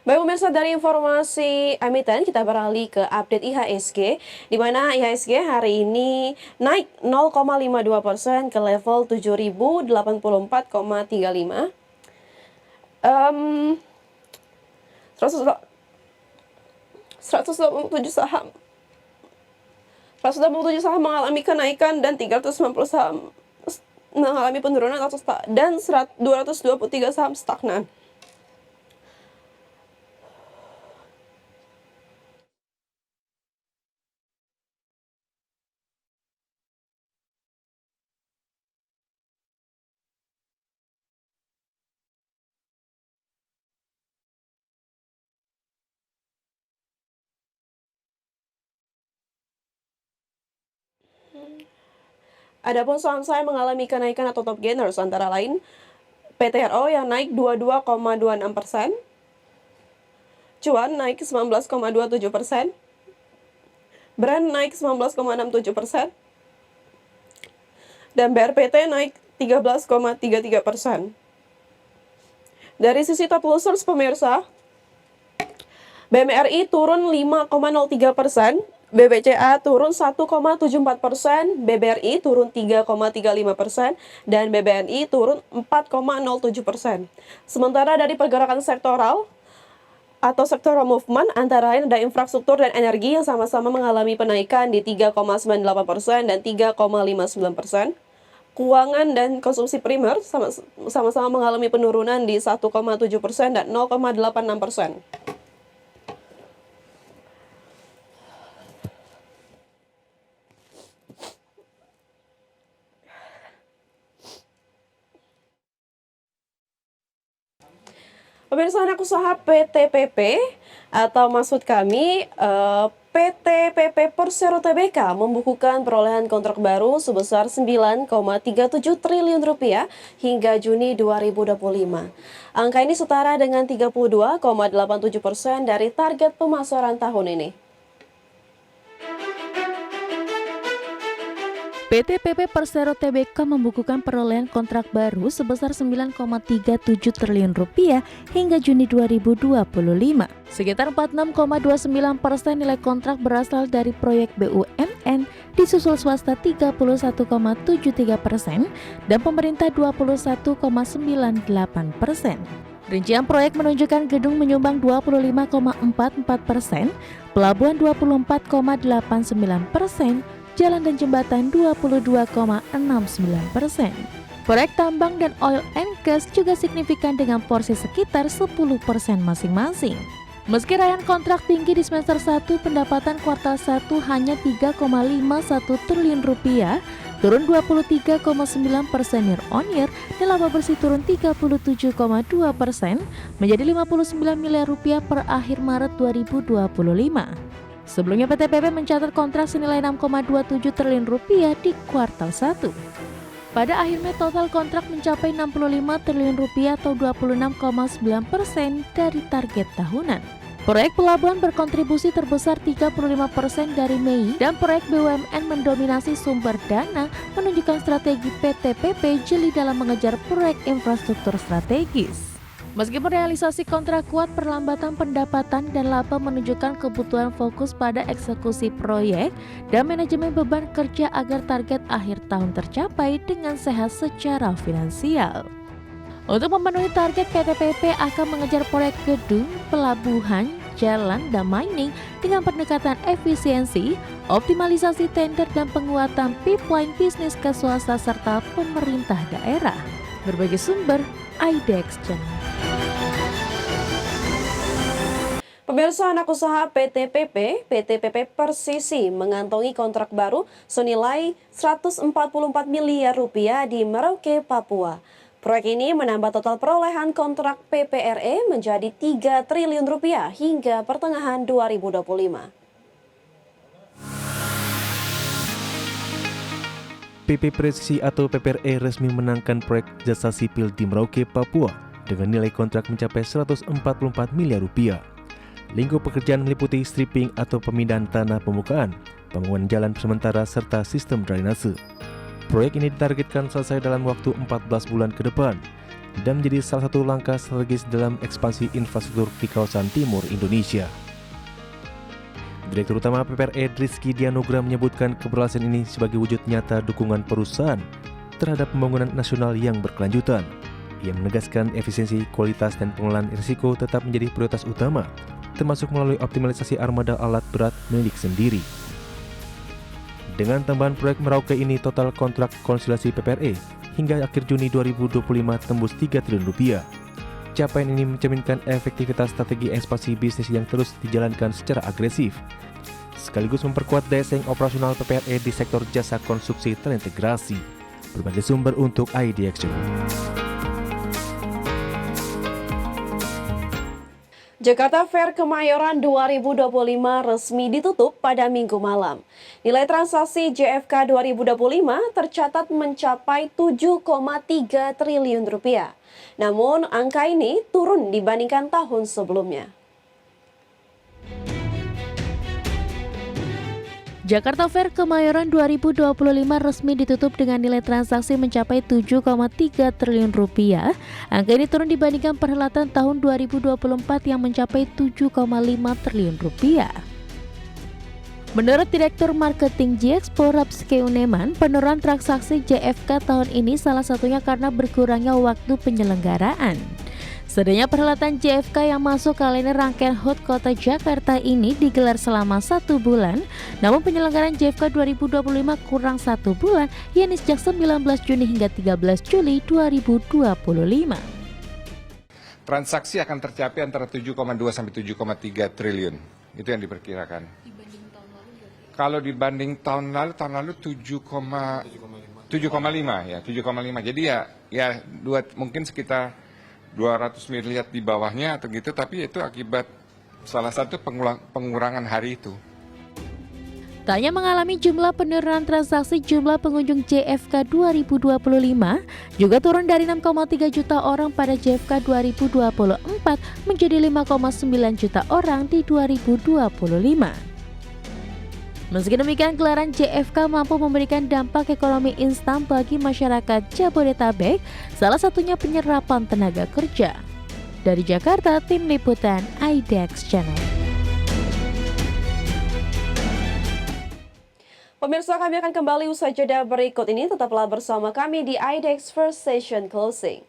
Baik pemirsa, dari informasi emiten kita beralih ke update IHSG, di mana IHSG hari ini naik 0,52% ke level 7.084,35. 187 saham 187 saham mengalami kenaikan dan 390 saham mengalami penurunan dan 223 saham stagnan. Adapun saham-saham mengalami kenaikan atau top gainers antara lain PTRO yang naik 22,26%, Cuan naik 19,27%, Brand naik 19,67%, dan BRPT naik 13,33%. Dari sisi top losers pemirsa, BMRI turun 5,03%, BBCA turun 1,74%, BBRI turun 3,35%, dan BBNI turun 4,07%. Sementara dari pergerakan sektoral atau sektoral movement antara lain ada infrastruktur dan energi yang sama-sama mengalami penaikan di 3,98% dan 3,59%. Keuangan dan konsumsi primer sama-sama mengalami penurunan di 1,7% dan 0,86%. Pemirsa anak usaha PTPP atau maksud kami PTPP Persero Tbk membukukan perolehan kontrak baru sebesar 9,37 triliun rupiah hingga Juni 2025. Angka ini setara dengan 32,87% dari target pemasaran tahun ini. PT PP Persero Tbk membukukan perolehan kontrak baru sebesar 9,37 triliun rupiah hingga Juni 2025. Sekitar 46,29% nilai kontrak berasal dari proyek BUMN, disusul swasta 31,73% dan pemerintah 21,98%. Rincian proyek menunjukkan gedung menyumbang 25,44%, pelabuhan 24,89%, jalan dan jembatan 22,69%. Proyek tambang dan oil and gas juga signifikan dengan porsi sekitar 10% masing-masing. Meski raihan kontrak tinggi di semester 1, pendapatan kuartal 1 hanya 3,51 triliun rupiah, turun 23,9% year on year dan laba bersih turun 37,2% menjadi 59 miliar rupiah per akhir Maret 2025. Sebelumnya PTPP mencatat kontrak senilai 6,27 triliun rupiah di kuartal 1. Pada akhir Mei total kontrak mencapai 65 triliun rupiah atau 26,9% dari target tahunan. Proyek pelabuhan berkontribusi terbesar 35% dari Mei dan proyek BUMN mendominasi sumber dana, menunjukkan strategi PTPP jeli dalam mengejar proyek infrastruktur strategis. Meskipun realisasi kontrak kuat, perlambatan pendapatan dan laba menunjukkan kebutuhan fokus pada eksekusi proyek dan manajemen beban kerja agar target akhir tahun tercapai dengan sehat secara finansial. Untuk memenuhi target, PTPP akan mengejar proyek gedung, pelabuhan, jalan, dan mining dengan pendekatan efisiensi, optimalisasi tender, dan penguatan pipeline bisnis ke swasta serta pemerintah daerah. Berbagai sumber, IDEX Channel. Pemirsa anak usaha PTPP Persisi mengantongi kontrak baru senilai 144 miliar rupiah di Merauke, Papua. Proyek ini menambah total perolehan kontrak PPRE menjadi 3 triliun rupiah hingga pertengahan 2025. PP Presisi atau PPRE resmi menangkan proyek jasa sipil di Merauke, Papua dengan nilai kontrak mencapai 144 miliar rupiah. Lingkup pekerjaan meliputi stripping atau pemindahan tanah pembukaan, pembangunan jalan sementara serta sistem drainase. Proyek ini ditargetkan selesai dalam waktu 14 bulan ke depan. dan menjadi salah satu langkah strategis dalam ekspansi infrastruktur di kawasan timur Indonesia. Direktur Utama PPRE Rizky Dianugra menyebutkan keberhasilan ini sebagai wujud nyata dukungan perusahaan terhadap pembangunan nasional yang berkelanjutan. Ia menegaskan efisiensi, kualitas, dan pengelolaan risiko tetap menjadi prioritas utama, termasuk melalui optimalisasi armada alat berat milik sendiri. Dengan tambahan proyek Merauke ini, total kontrak konsolidasi PPRE hingga akhir Juni 2025 tembus 3 triliun rupiah. Capaian ini mencerminkan efektivitas strategi ekspansi bisnis yang terus dijalankan secara agresif, sekaligus memperkuat daya saing operasional PPRE di sektor jasa konstruksi terintegrasi. Berbagai sumber untuk IDX. Jakarta Fair Kemayoran 2025 resmi ditutup pada Minggu malam. Nilai transaksi JFK 2025 tercatat mencapai 7,3 triliun rupiah. Namun, angka ini turun dibandingkan tahun sebelumnya. Jakarta Fair Kemayoran 2025 resmi ditutup dengan nilai transaksi mencapai 7,3 triliun rupiah. Angka ini turun dibandingkan perhelatan tahun 2024 yang mencapai 7,5 triliun rupiah. Menurut Direktur Marketing J-Expo Rapske Uneman, penurunan transaksi JFK tahun ini salah satunya karena berkurangnya waktu penyelenggaraan. Setidaknya perhelatan JFK yang masuk kalender rangkaian HUT Kota Jakarta ini digelar selama 1 bulan, namun penyelenggaraan JFK 2025 kurang 1 bulan, yakni sejak 19 Juni hingga 13 Juli 2025. Transaksi akan tercapai antara 7,2 sampai 7,3 triliun. Itu yang diperkirakan. Kalau dibanding tahun lalu 7,5 ya, 7,5. Jadi ya mungkin sekitar 200 miliar di bawahnya atau gitu, tapi itu akibat salah satu pengurangan hari itu. Tak hanya mengalami jumlah penurunan transaksi, jumlah pengunjung JFK 2025 juga turun dari 6,3 juta orang pada JFK 2024 menjadi 5,9 juta orang di 2025. Meski demikian, gelaran JFK mampu memberikan dampak ekonomi instan bagi masyarakat Jabodetabek, salah satunya penyerapan tenaga kerja. Dari Jakarta, Tim Liputan IDX Channel. Pemirsa, kami akan kembali usai jeda berikut ini. Tetaplah bersama kami di IDX First Session Closing.